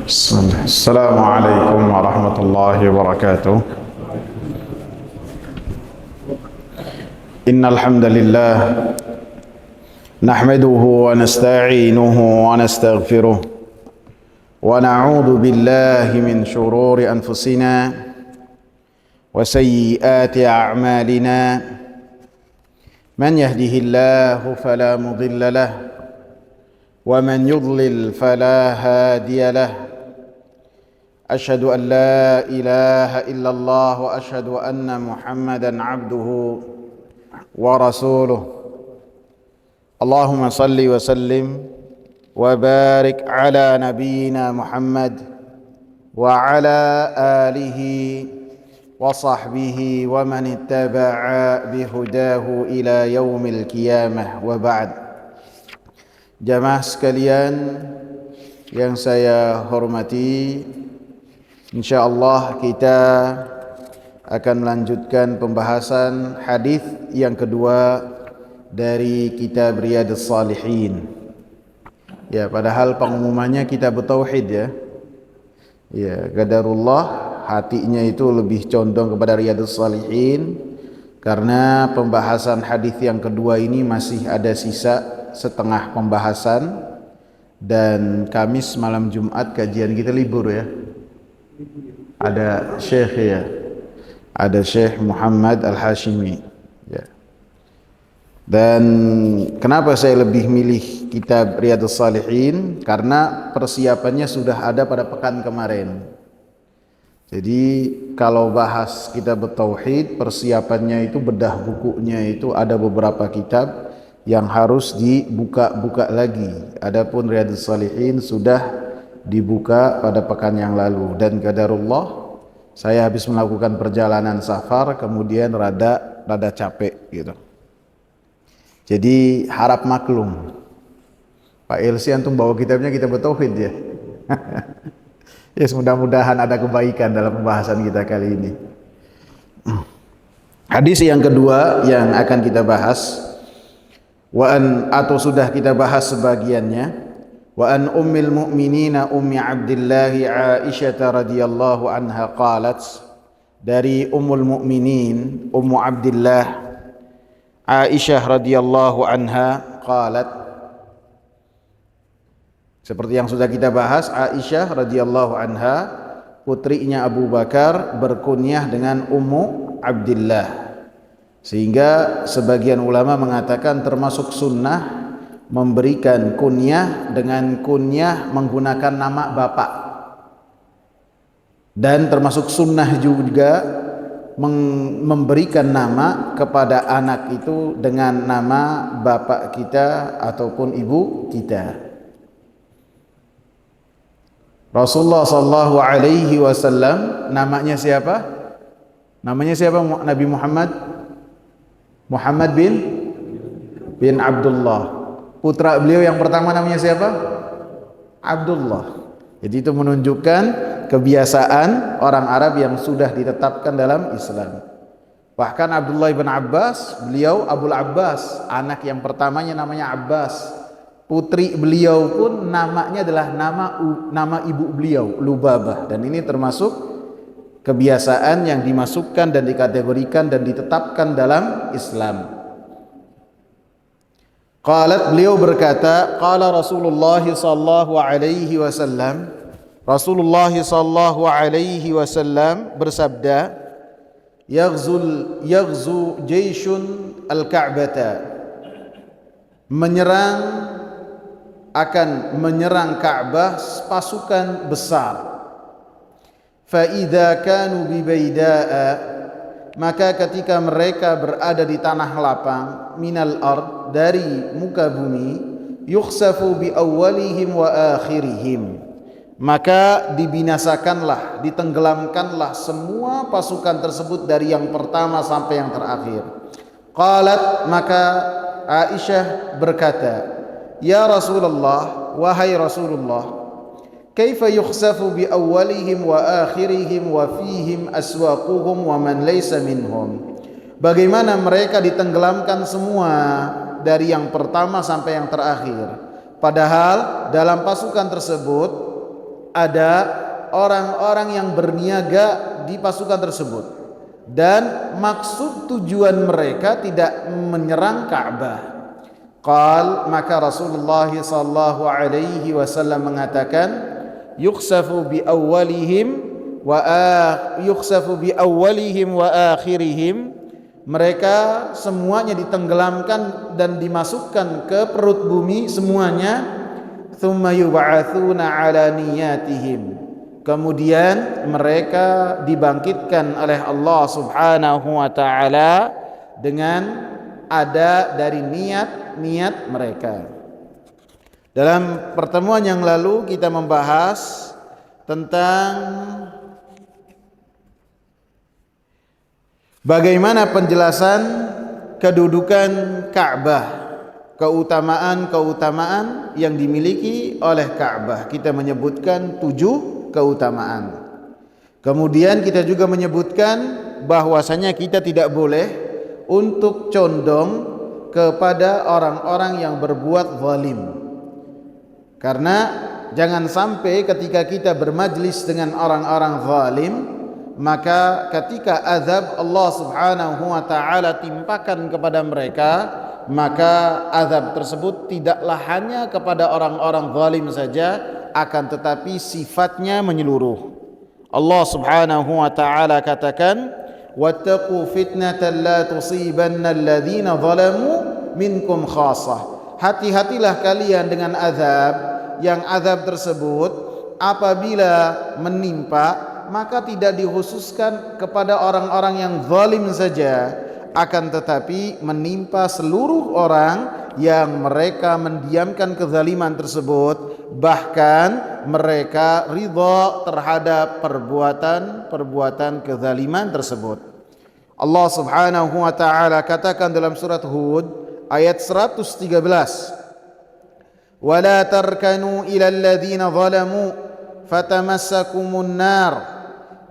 السلام عليكم ورحمة الله وبركاته. إن الحمد لله نحمده ونستعينه ونستغفره ونعوذ بالله من شرور أنفسنا وسيئات أعمالنا. من يهده الله فلا مضل له ومن يضلل فلا هادي له. أشهد أن لا إله إلا الله وأشهد أن محمدا عبده ورسوله. اللهم صل وسلم وبارك على نبينا محمد وعلى آله وصحبه ومن اتبع بهداه إلى يوم القيامة وبعد. Jamaah sekalian yang saya hormati, insyaallah kita akan melanjutkan pembahasan hadis yang kedua dari kitab Riyadhus Shalihin. Ya, padahal pengumumannya kitab tauhid ya. Ya, qadarullah hatinya itu lebih condong kepada Riyadhus Shalihin karena pembahasan hadis yang kedua ini masih ada sisa setengah pembahasan, dan Kamis malam Jumat kajian kita libur ya. Ada Syekh ya, ada Syekh Muhammad Al-Hashimi ya. Dan kenapa saya lebih milih kitab Riyadhus Shalihin? Karena persiapannya sudah ada pada pekan kemarin. Jadi kalau bahas kitab tauhid, persiapannya itu bedah bukunya itu ada beberapa kitab yang harus dibuka-buka lagi. Adapun Riyadhus Shalihin sudah dibuka pada pekan yang lalu, dan qadarullah saya habis melakukan perjalanan safar kemudian rada capek gitu. Jadi harap maklum. Pak Elsi antum bawa kitabnya kitab tauhid ya. Yes, mudah-mudahan ada kebaikan dalam pembahasan kita kali ini. Hadis yang kedua yang akan kita bahas, atau sudah kita bahas sebagiannya. Wa an ummil mu'minina ummi Abdillah Aisyah radhiyallahu anha qalat, dari ummul mu'minin ummu Abdillah Aisyah radhiyallahu anha qalat, seperti yang sudah kita bahas, Aisyah radhiyallahu anha putrinya Abu Bakar berkunyah dengan Ummu Abdillah, sehingga sebagian ulama mengatakan termasuk sunnah memberikan kunyah dengan kunyah menggunakan nama bapak, dan termasuk sunnah juga memberikan nama kepada anak itu dengan nama bapak kita ataupun ibu kita. Rasulullah sallallahu alaihi wasallam namanya siapa? Namanya siapa? Nabi Muhammad? Muhammad bin Abdullah. Putra beliau yang pertama namanya siapa? Abdullah. Jadi itu menunjukkan kebiasaan orang Arab yang sudah ditetapkan dalam Islam. Bahkan Abdullah bin Abbas, beliau Abul Abbas, anak yang pertamanya namanya Abbas. Putri beliau pun namanya adalah nama ibu beliau, Lubabah, dan ini termasuk kebiasaan yang dimasukkan dan dikategorikan dan ditetapkan dalam Islam. Qalat, beliau berkata, qala Rasulullah sallallahu alaihi wasallam, Rasulullah sallallahu alaihi wasallam bersabda, yaghzu jayshun al-Ka'bata, akan menyerang Ka'bah pasukan besar. Fa idza kanu bi baida'a, maka ketika mereka berada di tanah lapang, minal ard, dari muka bumi, yukhsafu bi awwalihim wa akhirihim, maka dibinasakanlah, ditenggelamkanlah semua pasukan tersebut dari yang pertama sampai yang terakhir. Qalat, maka Aisyah berkata, ya Rasulullah, wahai Rasulullah, kaifa yukhsafu bi awwalihim wa akhirihim wa fihim aswaquhum wa man laysa minhum, bagaimana mereka ditenggelamkan semua dari yang pertama sampai yang terakhir, padahal dalam pasukan tersebut ada orang-orang yang berniaga di pasukan tersebut dan maksud tujuan mereka tidak menyerang Ka'bah. Maka Rasulullah sallallahu alaihi wasallam mengatakan, yukhsafu bi awwalihim wa akhirihim, mereka semuanya ditenggelamkan dan dimasukkan ke perut bumi semuanya. Thumma yub'atsuna ala niyatihim, kemudian mereka dibangkitkan oleh Allah Subhanahu wa taala dengan ada dari niat mereka. Dalam pertemuan yang lalu kita membahas tentang bagaimana penjelasan kedudukan Ka'bah, keutamaan yang dimiliki oleh Ka'bah. Kita menyebutkan 7 keutamaan. Kemudian kita juga menyebutkan bahwasanya kita tidak boleh untuk condong kepada orang-orang yang berbuat zalim. Karena jangan sampai ketika kita bermajlis dengan orang-orang zalim, maka ketika azab Allah Subhanahu wa taala timpakan kepada mereka, maka azab tersebut tidaklah hanya kepada orang-orang zalim saja, akan tetapi sifatnya menyeluruh. Allah Subhanahu wa taala katakan, wattaqu fitnatan la tusibanna alladhina zalamu minkum khassah. Hati-hatilah kalian dengan azab, yang azab tersebut apabila menimpa maka tidak dikhususkan kepada orang-orang yang zalim saja, akan tetapi menimpa seluruh orang yang mereka mendiamkan kezaliman tersebut, bahkan mereka ridha terhadap perbuatan kezaliman tersebut. Allah Subhanahu wa taala katakan dalam surat Hud ayat 113, wala tarkanu ilal ladzina zalamu fatamassakumun nar,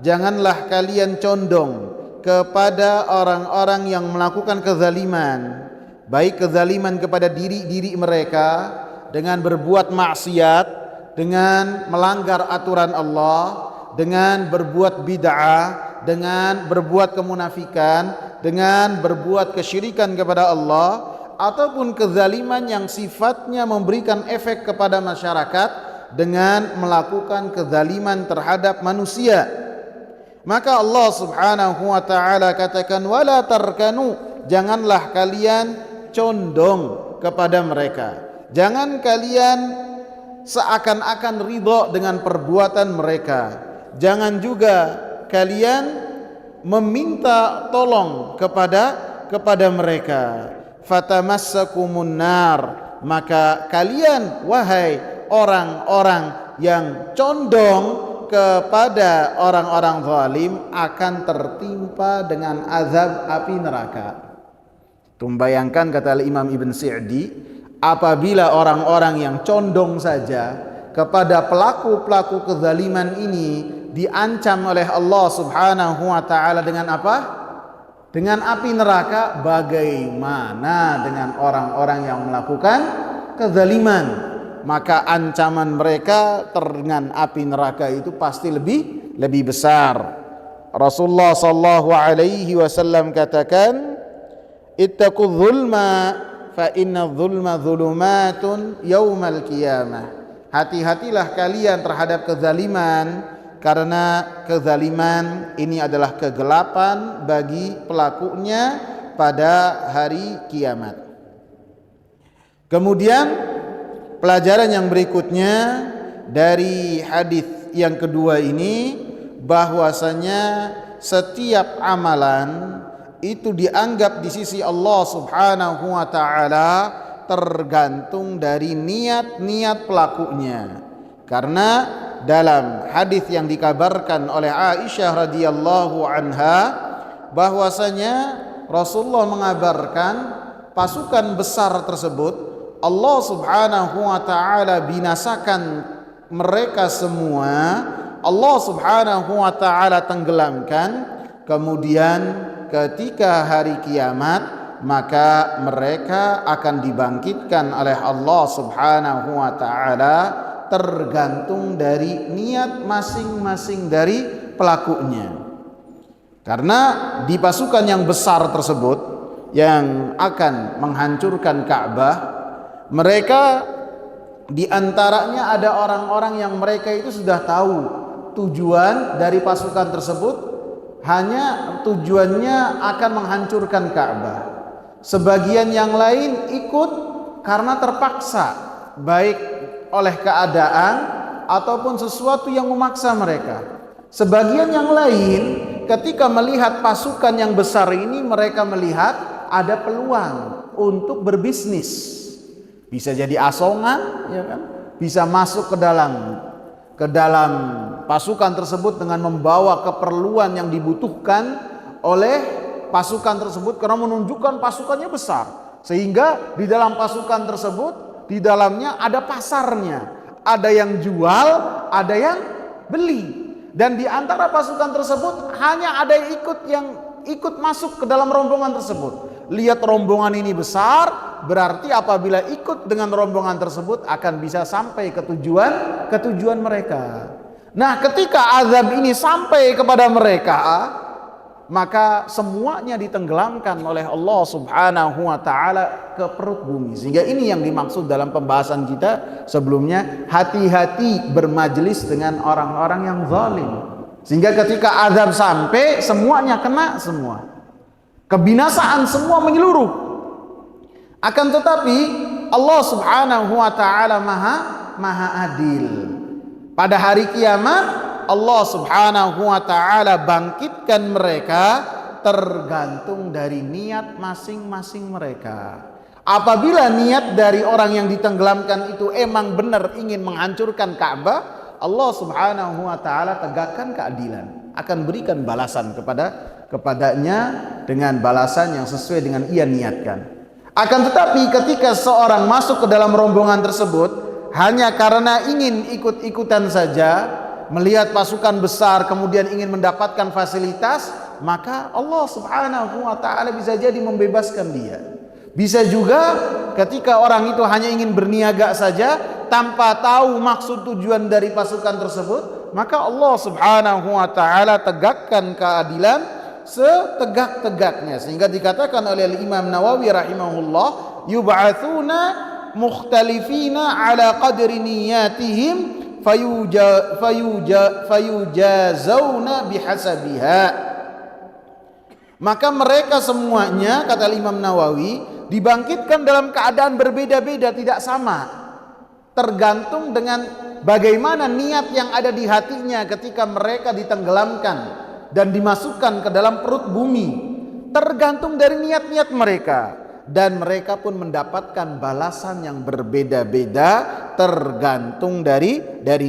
janganlah kalian condong kepada orang-orang yang melakukan kezaliman, baik kezaliman kepada diri mereka dengan berbuat maksiat, dengan melanggar aturan Allah, dengan berbuat bid'ah, dengan berbuat kemunafikan, dengan berbuat kesyirikan kepada Allah, ataupun kezaliman yang sifatnya memberikan efek kepada masyarakat dengan melakukan kezaliman terhadap manusia. Maka Allah Subhanahu wa taala katakan, wala tarkanu, janganlah kalian condong kepada mereka, jangan kalian seakan-akan ridha dengan perbuatan mereka, jangan juga kalian meminta tolong kepada mereka. Fatamassakumun nar, maka kalian wahai orang-orang yang condong kepada orang-orang zalim akan tertimpa dengan azab api neraka. Bayangkan, kata Imam Ibn Sa'di, apabila orang-orang yang condong saja kepada pelaku-pelaku kezaliman ini diancam oleh Allah Subhanahu wa taala dengan apa? Dengan api neraka, bagaimana dengan orang-orang yang melakukan kezaliman? Maka ancaman mereka dengan api neraka itu pasti lebih besar. Rasulullah sallallahu alaihi wasallam katakan, ittaqu dzulma fa inna dzulma dzulumatun yaumal qiyamah. Hati-hatilah kalian terhadap kezaliman, karena kezaliman ini adalah kegelapan bagi pelakunya pada hari kiamat. Kemudian pelajaran yang berikutnya dari hadis yang kedua ini, bahwasanya setiap amalan itu dianggap di sisi Allah Subhanahu wa taala tergantung dari niat pelakunya. Karena dalam hadis yang dikabarkan oleh Aisyah radhiyallahu anha, bahwasanya Rasulullah mengabarkan pasukan besar tersebut Allah Subhanahu wa taala binasakan mereka semua, Allah Subhanahu wa taala tenggelamkan, kemudian ketika hari kiamat maka mereka akan dibangkitkan oleh Allah Subhanahu wa taala tergantung dari niat masing-masing dari pelakunya. Karena di pasukan yang besar tersebut yang akan menghancurkan Ka'bah, mereka di antaranya ada orang-orang yang mereka itu sudah tahu tujuan dari pasukan tersebut, hanya tujuannya akan menghancurkan Ka'bah. Sebagian yang lain ikut karena terpaksa, baik oleh keadaan ataupun sesuatu yang memaksa mereka. Sebagian yang lain ketika melihat pasukan yang besar ini, mereka melihat ada peluang untuk berbisnis. Bisa jadi asongan, ya kan? Bisa masuk ke dalam pasukan tersebut dengan membawa keperluan yang dibutuhkan oleh pasukan tersebut karena menunjukkan pasukannya besar. Sehingga di dalam pasukan tersebut, di dalamnya ada pasarnya. Ada yang jual, ada yang beli. Dan di antara pasukan tersebut hanya ada yang ikut masuk ke dalam rombongan tersebut. Lihat rombongan ini besar, berarti apabila ikut dengan rombongan tersebut akan bisa sampai ke tujuan mereka. Nah, ketika azab ini sampai kepada mereka, maka semuanya ditenggelamkan oleh Allah Subhanahu wa taala ke perut bumi. Sehingga ini yang dimaksud dalam pembahasan kita sebelumnya, hati-hati bermajelis dengan orang-orang yang zalim. Sehingga ketika azab sampai, semuanya kena semua. Kebinasaan semua menyeluruh. Akan tetapi Allah Subhanahu wa taala maha adil. Pada hari kiamat Allah Subhanahu wa taala bangkitkan mereka tergantung dari niat masing-masing mereka. Apabila niat dari orang yang ditenggelamkan itu emang benar ingin menghancurkan Ka'bah, Allah Subhanahu wa taala tegakkan keadilan, akan berikan balasan kepadanya dengan balasan yang sesuai dengan ia niatkan. Akan tetapi ketika seorang masuk ke dalam rombongan tersebut hanya karena ingin ikut-ikutan saja, melihat pasukan besar kemudian ingin mendapatkan fasilitas, maka Allah Subhanahu wa taala bisa jadi membebaskan dia. Bisa juga ketika orang itu hanya ingin berniaga saja tanpa tahu maksud tujuan dari pasukan tersebut, maka Allah Subhanahu wa taala tegakkan keadilan setegak-tegaknya. Sehingga dikatakan oleh Imam Nawawi rahimahullah, yub'atsuna mukhtalifina ala qadri niyatihim fayujazawna bihasabiha. Maka mereka semuanya, kata Imam Nawawi, dibangkitkan dalam keadaan berbeda-beda, tidak sama, tergantung dengan bagaimana niat yang ada di hatinya ketika mereka ditenggelamkan dan dimasukkan ke dalam perut bumi. Tergantung dari niat-niat mereka, dan mereka pun mendapatkan balasan yang berbeda-beda tergantung dari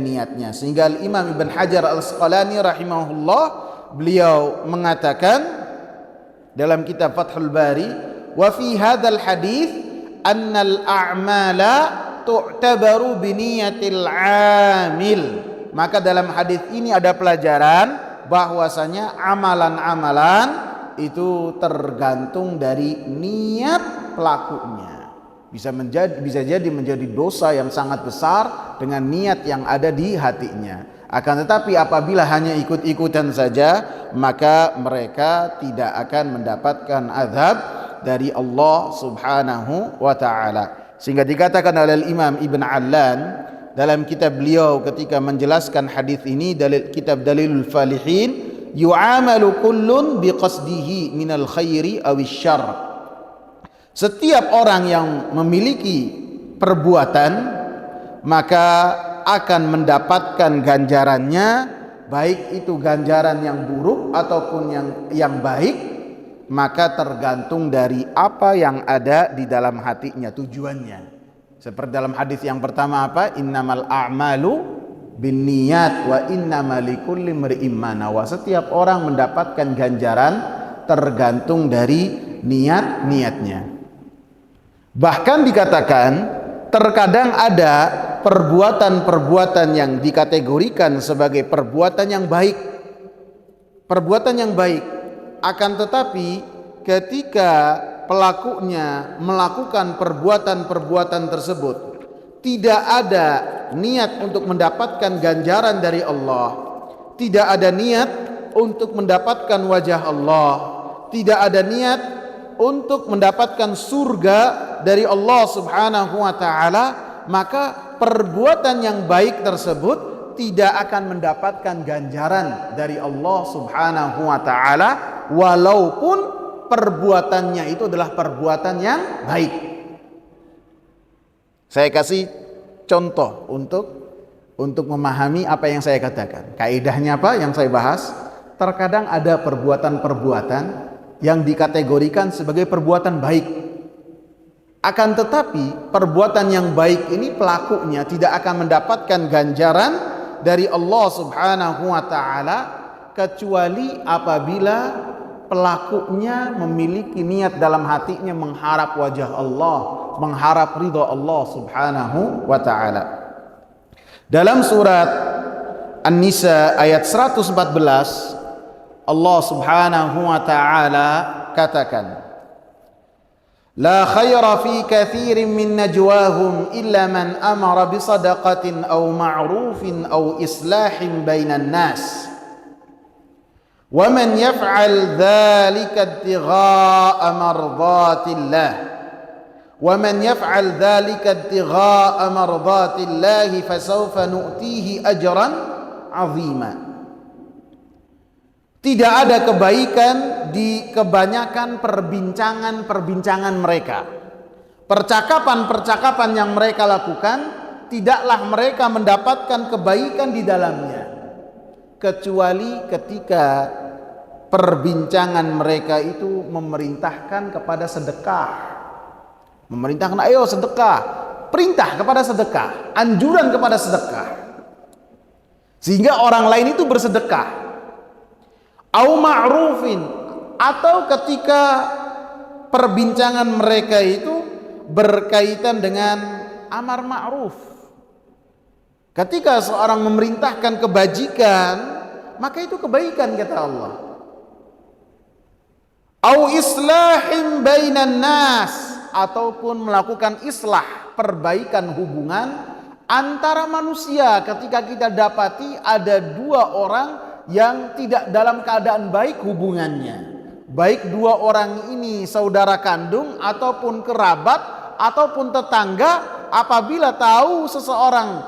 niatnya. Sehingga Imam Ibn Hajar Al-Asqalani rahimahullah, beliau mengatakan dalam kitab Fathul Bari, wa fi hadzal hadits annal a'mala tu'tabaru biniyatil 'amil. Maka dalam hadis ini ada pelajaran bahwasanya amalan-amalan itu tergantung dari niat pelakunya. Bisa jadi menjadi dosa yang sangat besar dengan niat yang ada di hatinya. Akan tetapi apabila hanya ikut-ikutan saja, maka mereka tidak akan mendapatkan azab dari Allah Subhanahu wa taala. Sehingga dikatakan oleh Imam Ibn Allan dalam kitab beliau ketika menjelaskan hadis ini, kitab Dalilul Falihin, yu'amalu kullun biqasdihi minal khairi awish syarr. Setiap orang yang memiliki perbuatan maka akan mendapatkan ganjarannya, baik itu ganjaran yang buruk ataupun yang baik, maka tergantung dari apa yang ada di dalam hatinya, tujuannya. Seperti dalam hadis yang pertama apa? Innamal a'malu binniyat wa innamal likulli imri'in ma nawa. Setiap orang mendapatkan ganjaran tergantung dari niatnya. Bahkan dikatakan terkadang ada perbuatan-perbuatan yang dikategorikan sebagai perbuatan yang baik. Perbuatan yang baik. Akan tetapi ketika pelakunya melakukan perbuatan-perbuatan tersebut tidak ada niat untuk mendapatkan ganjaran dari Allah, tidak ada niat untuk mendapatkan wajah Allah, tidak ada niat untuk mendapatkan surga dari Allah Subhanahu wa taala, maka perbuatan yang baik tersebut tidak akan mendapatkan ganjaran dari Allah Subhanahu wa taala, walaupun perbuatannya itu adalah perbuatan yang baik. Saya kasih contoh untuk memahami apa yang saya katakan. Kaidahnya apa yang saya bahas? Terkadang ada perbuatan-perbuatan yang dikategorikan sebagai perbuatan baik. Akan tetapi perbuatan yang baik ini pelakunya tidak akan mendapatkan ganjaran dari Allah Subhanahu wa taala kecuali apabila pelakunya memiliki niat dalam hatinya mengharap wajah Allah, mengharap ridha Allah Subhanahu wa taala. Dalam surat An-Nisa ayat 114, Allah Subhanahu wa taala katakan, la khaira fi katsirin min najwahum illa man amara bi sadaqatin aw ma'rufin aw islahin bainan nas wa man yaf'al dhalika ibtigha'a mardatillah wa man yaf'al dhalika ibtigha'a mardatillah fasawfa nu'tihi ajran 'azima. Tidak ada kebaikan di kebanyakan perbincangan-perbincangan mereka. Percakapan-percakapan yang mereka lakukan, tidaklah mereka mendapatkan kebaikan di dalamnya, kecuali ketika perbincangan mereka itu memerintahkan kepada sedekah. Memerintahkan, ayo sedekah, perintah kepada sedekah, anjuran kepada sedekah, sehingga orang lain itu bersedekah. Au ma'rufin, atau ketika perbincangan mereka itu berkaitan dengan amar ma'ruf. Ketika seorang memerintahkan kebajikan, maka itu kebaikan kata Allah. Au islahin bainan nas, ataupun melakukan islah, perbaikan hubungan antara manusia. Ketika kita dapati ada dua orang yang tidak dalam keadaan baik hubungannya, baik dua orang ini saudara kandung ataupun kerabat ataupun tetangga, apabila tahu seseorang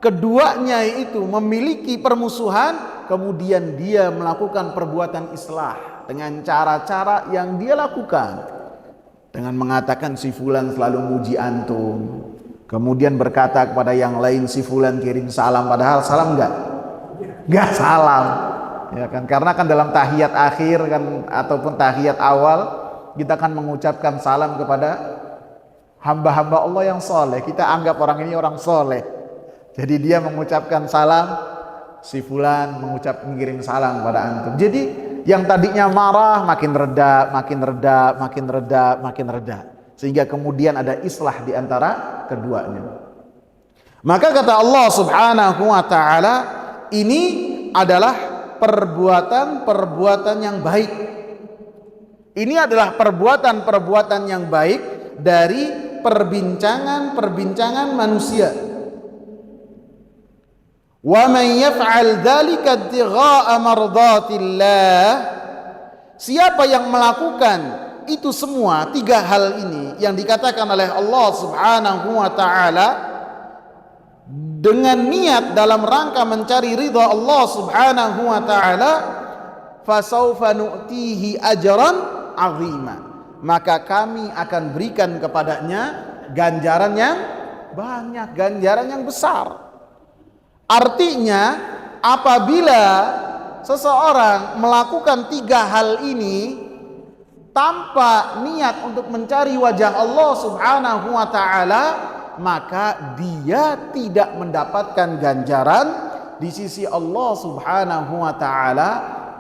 keduanya itu memiliki permusuhan, kemudian dia melakukan perbuatan islah dengan cara-cara yang dia lakukan, dengan mengatakan si fulan selalu muji antum, kemudian berkata kepada yang lain si fulan kirim salam, padahal salam enggak salam, ya kan? Karena kan dalam tahiyat akhir kan ataupun tahiyat awal kita kan mengucapkan salam kepada hamba-hamba Allah yang soleh. Kita anggap orang ini orang soleh, jadi dia mengucapkan salam, si fulan mengirim salam kepada antum. Jadi yang tadinya marah makin reda, makin reda, makin reda, makin reda, sehingga kemudian ada islah di antara keduanya. Maka kata Allah Subhanahu wa taala, ini adalah perbuatan-perbuatan yang baik. Ini adalah perbuatan-perbuatan yang baik dari perbincangan-perbincangan manusia. Wa man yaf'al dzalika ibtigha'a mardatillah, siapa yang melakukan itu semua, tiga hal ini yang dikatakan oleh Allah Subhanahu wa taala dengan niat dalam rangka mencari ridha Allah Subhanahu wa taala, fasaufa nu'tihi ajran 'azima, maka kami akan berikan kepadanya ganjaran yang banyak, ganjaran yang besar. Artinya apabila seseorang melakukan tiga hal ini tanpa niat untuk mencari wajah Allah Subhanahu wa taala, maka dia tidak mendapatkan ganjaran di sisi Allah Subhanahu wa taala,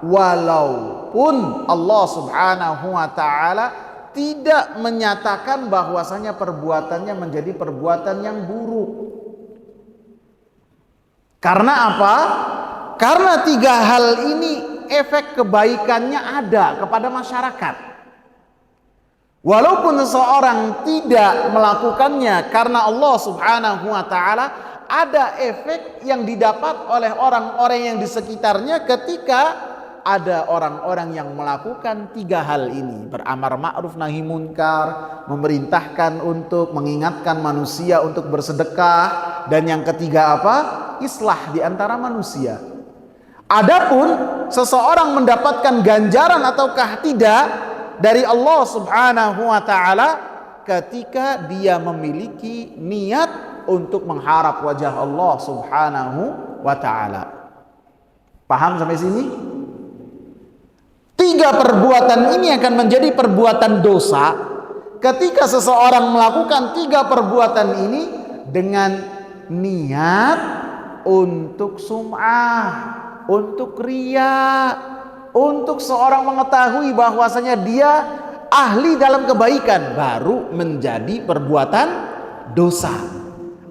walaupun Allah Subhanahu wa taala tidak menyatakan bahwasanya perbuatannya menjadi perbuatan yang buruk. Karena apa? Karena tiga hal ini efek kebaikannya ada kepada masyarakat. Walaupun seseorang tidak melakukannya karena Allah Subhanahu wa taala, ada efek yang didapat oleh orang-orang yang di sekitarnya ketika ada orang-orang yang melakukan 3 hal ini: beramar ma'ruf nahi munkar, memerintahkan untuk mengingatkan manusia untuk bersedekah, dan yang ketiga apa? Islah di antara manusia. Adapun seseorang mendapatkan ganjaran ataukah tidak dari Allah Subhanahu wa taala ketika dia memiliki niat untuk mengharap wajah Allah Subhanahu wa taala. Paham sampai sini? 3 perbuatan ini akan menjadi perbuatan dosa ketika seseorang melakukan 3 perbuatan ini dengan niat untuk sum'ah, untuk riya, untuk seorang mengetahui bahwasanya dia ahli dalam kebaikan, baru menjadi perbuatan dosa.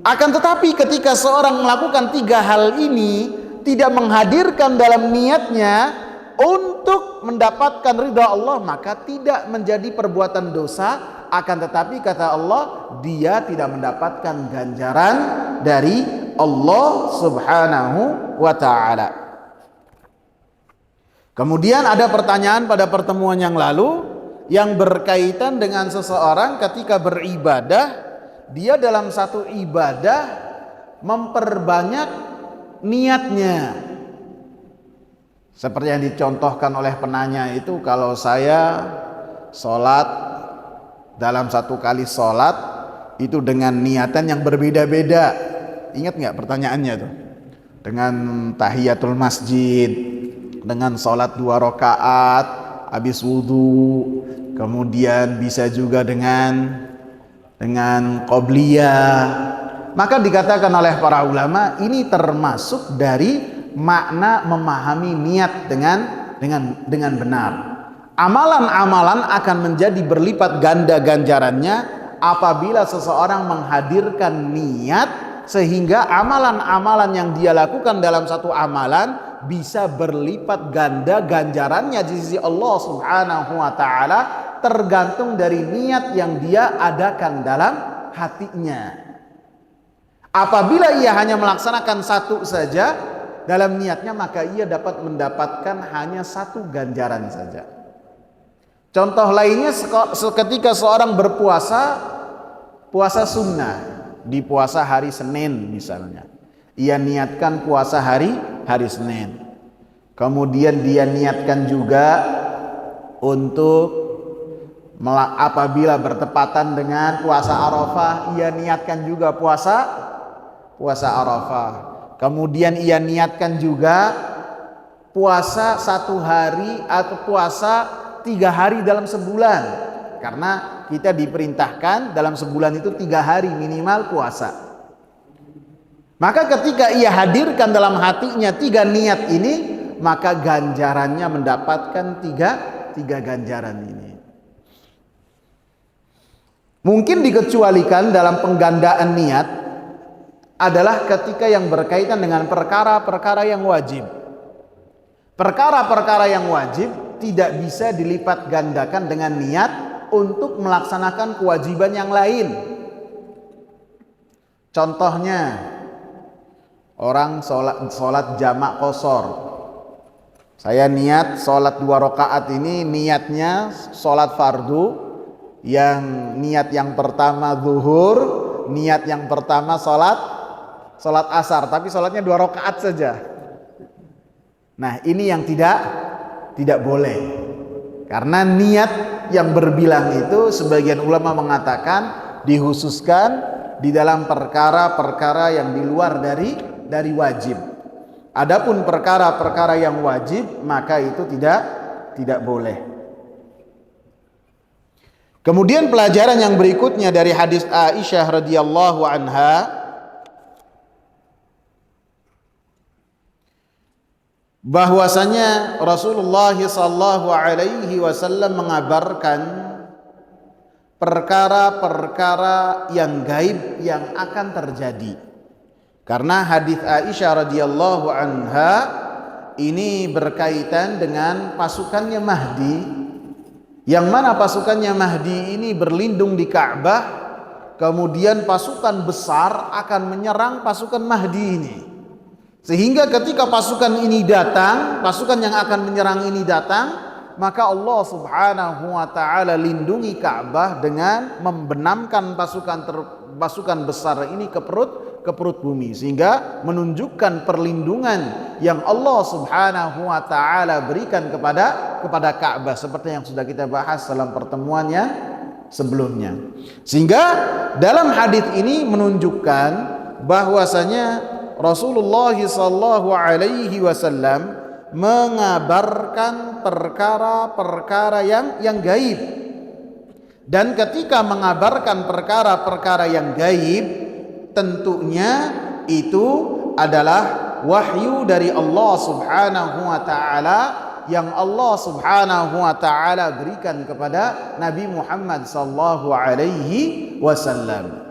Akan tetapi ketika seorang melakukan 3 hal ini tidak menghadirkan dalam niatnya untuk mendapatkan ridha Allah, maka tidak menjadi perbuatan dosa. Akan tetapi kata Allah, dia tidak mendapatkan ganjaran dari Allah Subhanahu wa taala. Kemudian ada pertanyaan pada pertemuan yang lalu yang berkaitan dengan seseorang ketika beribadah, dia dalam satu ibadah memperbanyak niatnya. Seperti yang dicontohkan oleh penanya itu, kalau saya sholat, dalam satu kali sholat itu dengan niatan yang berbeda-beda. Ingat nggak pertanyaannya tuh? Dengan tahiyatul masjid, dengan sholat 2 rakaat habis wudhu, kemudian bisa juga dengan qobliyah. Maka dikatakan oleh para ulama ini termasuk dari makna memahami niat dengan benar. Amalan-amalan akan menjadi berlipat ganda ganjarannya apabila seseorang menghadirkan niat, sehingga amalan-amalan yang dia lakukan dalam satu amalan bisa berlipat ganda ganjarannya di sisi Allah Subhanahu wa taala, tergantung dari niat yang dia adakan dalam hatinya. Apabila ia hanya melaksanakan satu saja dalam niatnya, maka ia dapat mendapatkan hanya 1 ganjaran saja. Contoh lainnya ketika seorang berpuasa, puasa sunnah, di puasa hari Senin misalnya, ia niatkan puasa hari Senin, kemudian dia niatkan juga untuk apabila bertepatan dengan puasa Arafah, ia niatkan juga puasa Arafah. Kemudian ia niatkan juga puasa 1 hari atau puasa 3 hari dalam sebulan, karena kita diperintahkan dalam sebulan itu 3 hari minimal puasa. Maka ketika ia hadirkan dalam hatinya 3 niat ini, maka ganjarannya mendapatkan 3 ganjaran ini. Mungkin dikecualikan dalam penggandaan niat adalah ketika yang berkaitan dengan perkara-perkara yang wajib. Perkara-perkara yang wajib tidak bisa dilipat gandakan dengan niat untuk melaksanakan kewajiban yang lain. Contohnya, orang sholat jamak qashar. Saya niat sholat 2 rakaat ini, niatnya sholat fardu, yang niat yang pertama zuhur, niat yang pertama sholat asar, tapi sholatnya 2 rakaat saja. Nah, ini yang tidak boleh, karena niat yang berbilang itu sebagian ulama mengatakan dikhususkan di dalam perkara-perkara yang di luar dari wajib. Adapun perkara-perkara yang wajib, maka itu tidak boleh. Kemudian pelajaran yang berikutnya dari hadis Aisyah radhiyallahu anha, bahwasanya Rasulullah sallallahu alaihi wasallam mengabarkan perkara-perkara yang gaib yang akan terjadi. Karena hadis Aisyah radhiyallahu anha ini berkaitan dengan pasukannya Mahdi, yang mana pasukannya Mahdi ini berlindung di Ka'bah, kemudian pasukan besar akan menyerang pasukan Mahdi ini. Sehingga ketika pasukan ini datang, pasukan yang akan menyerang ini datang, maka Allah Subhanahu wa taala lindungi Ka'bah dengan membenamkan pasukan besar ini ke perut bumi, sehingga menunjukkan perlindungan yang Allah Subhanahu wa taala berikan kepada Ka'bah, seperti yang sudah kita bahas dalam pertemuannya sebelumnya. Sehingga dalam hadis ini menunjukkan bahwasanya Rasulullah sallallahu alaihi wasallam mengabarkan perkara-perkara yang gaib. Dan ketika mengabarkan perkara-perkara yang gaib, tentunya itu adalah wahyu dari Allah Subhanahu wa taala yang Allah Subhanahu wa taala berikan kepada Nabi Muhammad sallallahu alaihi wasallam.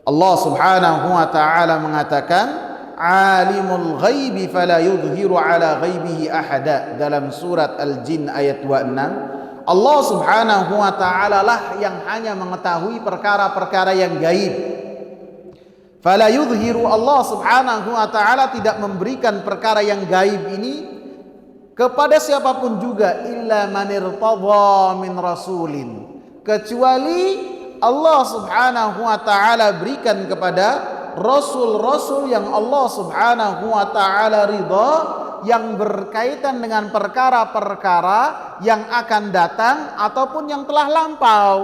Allah Subhanahu wa taala mengatakan, alimul ghaibi fala yudhiru ala ghaibihi ahada, dalam surat Al-Jin ayat 26. Allah Subhanahu wa taala lah yang hanya mengetahui perkara-perkara yang gaib. Fala yudhiru, Allah Subhanahu wa taala tidak memberikan perkara yang gaib ini kepada siapapun juga, illa man irtadha min rasulin, kecuali Allah Subhanahu wa taala berikan kepada rasul-rasul yang Allah Subhanahu wa taala ridha, yang berkaitan dengan perkara-perkara yang akan datang ataupun yang telah lampau,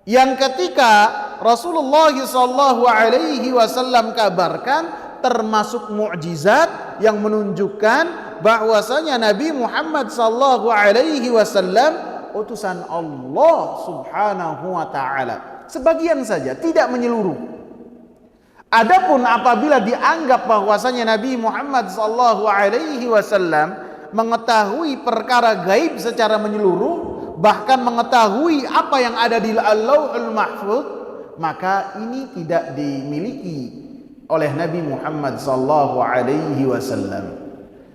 yang ketika Rasulullah sallallahu alaihi wasallam kabarkan termasuk mukjizat yang menunjukkan bahwasanya Nabi Muhammad sallallahu alaihi wasallam utusan Allah Subhanahu wa taala. Sebagian saja, tidak menyeluruh. Adapun apabila dianggap bahwasanya Nabi Muhammad sallallahu alaihi wasallam mengetahui perkara gaib secara menyeluruh, bahkan mengetahui apa yang ada di Lauhul Mahfuz, maka ini tidak dimiliki oleh Nabi Muhammad sallallahu alaihi wasallam.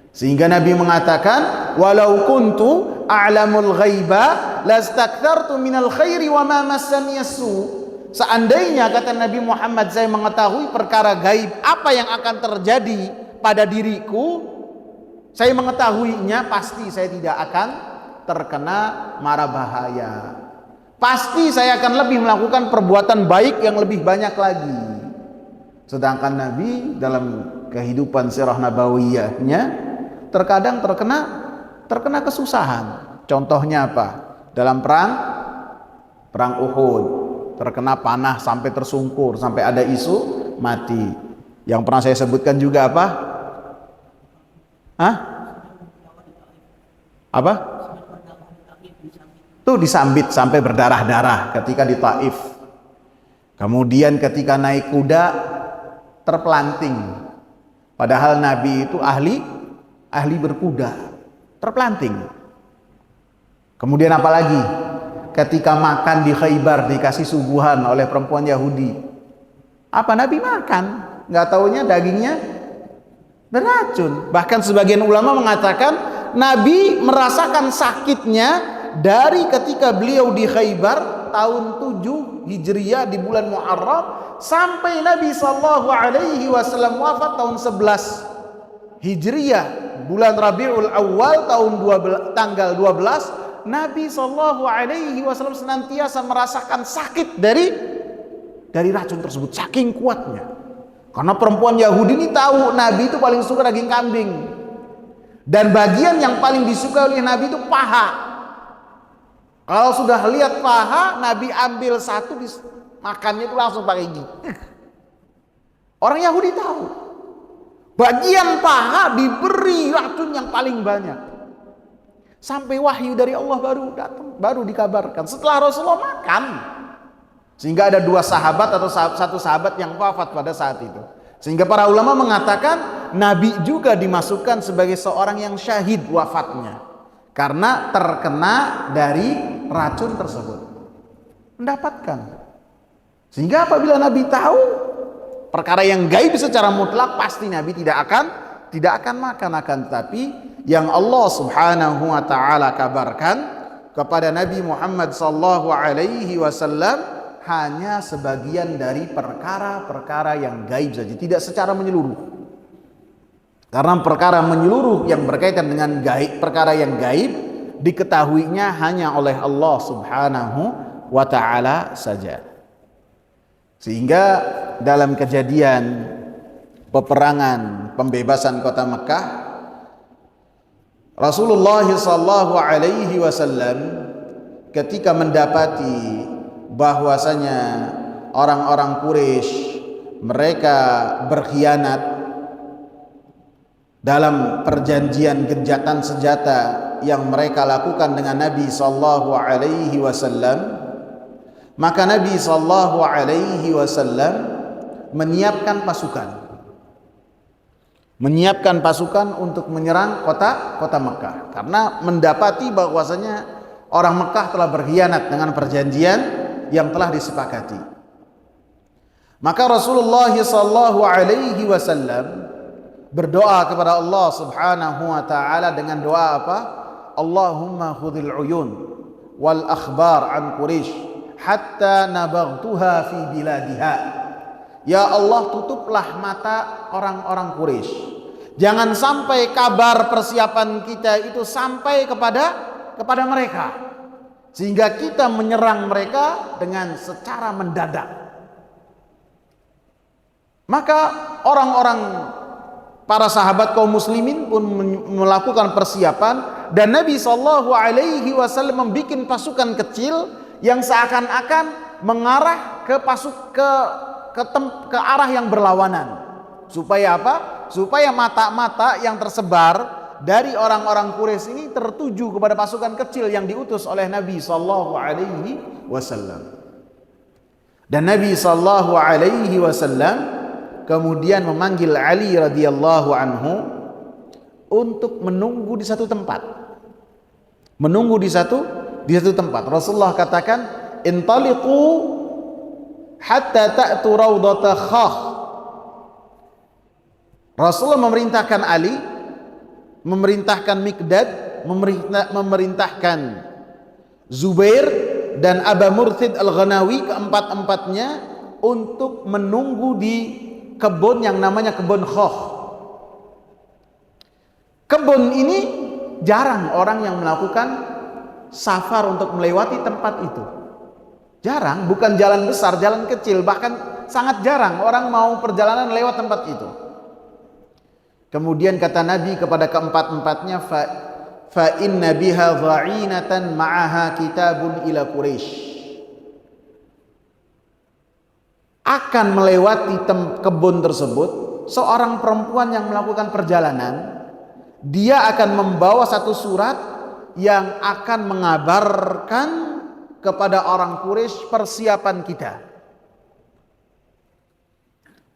Sehingga Nabi mengatakan, walau kuntu a'lamul ghaiba lastakthartu minal khairi wa ma massani as-su. Seandainya, kata Nabi Muhammad, saya mengetahui perkara gaib, apa yang akan terjadi pada diriku, saya mengetahuinya, pasti saya tidak akan terkena mara bahaya. Pasti saya akan lebih melakukan perbuatan baik yang lebih banyak lagi. Sedangkan Nabi dalam kehidupan sirah nabawiyahnya terkadang terkena kesusahan. Contohnya apa? Dalam perang Uhud, terkena panah sampai tersungkur, sampai ada isu mati. Yang pernah saya sebutkan juga apa? Apa? Tuh disambit sampai berdarah-darah ketika di Taif. Kemudian ketika naik kuda terpelanting. Padahal Nabi itu ahli berkuda, terpelanting. Kemudian apa lagi? Ketika makan di Khaybar dikasih suguhan oleh perempuan Yahudi, apa Nabi makan? Nggak taunya dagingnya beracun. Bahkan sebagian ulama mengatakan Nabi merasakan sakitnya dari ketika beliau di Khaybar tahun 7 Hijriah di bulan Muharram sampai Nabi sallallahu alaihi wasallam wafat tahun 11 Hijriah bulan Rabiul Awal tanggal 12. Nabi sallallahu alaihi wasallam senantiasa merasakan sakit dari racun tersebut, saking kuatnya. Karena perempuan Yahudi ini tahu Nabi itu paling suka daging kambing, dan bagian yang paling disukai oleh Nabi itu paha. Kalau sudah lihat paha, Nabi ambil satu, makannya itu langsung pakai gigi. Orang Yahudi tahu bagian paha diberi racun yang paling banyak. Sampai wahyu dari Allah baru datang, baru dikabarkan setelah Rasulullah makan. Sehingga ada 2 sahabat atau satu sahabat yang wafat pada saat itu. Sehingga para ulama mengatakan Nabi juga dimasukkan sebagai seorang yang syahid wafatnya, karena terkena dari racun tersebut. Mendapatkan. Sehingga apabila Nabi tahu perkara yang gaib secara mutlak, pasti Nabi tidak akan makan. Akan tetapi yang Allah Subhanahu wa taala kabarkan kepada Nabi Muhammad sallallahu alaihi wasallam hanya sebagian dari perkara-perkara yang gaib saja, tidak secara menyeluruh. Karena perkara menyeluruh yang berkaitan dengan gaib, perkara yang gaib diketahuinya hanya oleh Allah Subhanahu wa ta'ala saja. Sehingga dalam kejadian peperangan pembebasan kota Mekah, Rasulullah sallallahu alaihi wasallam ketika mendapati bahwasanya orang-orang Quraisy mereka berkhianat dalam perjanjian gencatan senjata yang mereka lakukan dengan Nabi sallallahu alaihi wasallam, maka Nabi sallallahu alaihi wasallam menyiapkan pasukan untuk menyerang kota Mekah, karena mendapati bahwasanya orang Mekah telah berkhianat dengan perjanjian yang telah disepakati. Maka Rasulullah sallallahu alaihi wasallam berdoa kepada Allah Subhanahu wa taala dengan doa apa? Allahumma khudhil uyun wal akhbar an Quraisy hatta nabaghtuha fi biladiha. Ya Allah, tutuplah mata orang-orang Quraisy. Jangan sampai kabar persiapan kita itu sampai kepada mereka, sehingga kita menyerang mereka dengan secara mendadak. Maka orang-orang para sahabat kaum muslimin pun melakukan persiapan, dan Nabi sallallahu alaihi wasallam membuat pasukan kecil yang seakan-akan mengarah ke arah yang berlawanan. Supaya apa? Supaya mata-mata yang tersebar dari orang-orang Quraisy ini tertuju kepada pasukan kecil yang diutus oleh Nabi sallallahu alaihi wasallam. Dan Nabi sallallahu alaihi wasallam kemudian memanggil Ali radhiyallahu anhu untuk menunggu di satu tempat. Menunggu di satu tempat. Rasulullah katakan, "Intaliqu hatta ta'tu raudata khakh." Rasulullah memerintahkan Ali, memerintahkan Miqdad, memerintahkan Zubair dan Aba Murthid Al-Ghanawi, keempat-empatnya untuk menunggu di kebun yang namanya kebun Khakh. Kebun ini jarang orang yang melakukan safar untuk melewati tempat itu. Jarang, bukan jalan besar, jalan kecil, bahkan sangat jarang orang mau perjalanan lewat tempat itu. Kemudian kata Nabi kepada keempat-empatnya, fa inna biha dha'inatan ma'aha kitabun ila Quraisy. Akan melewati kebun tersebut seorang perempuan yang melakukan perjalanan, dia akan membawa satu surat yang akan mengabarkan kepada orang Quraisy persiapan kita.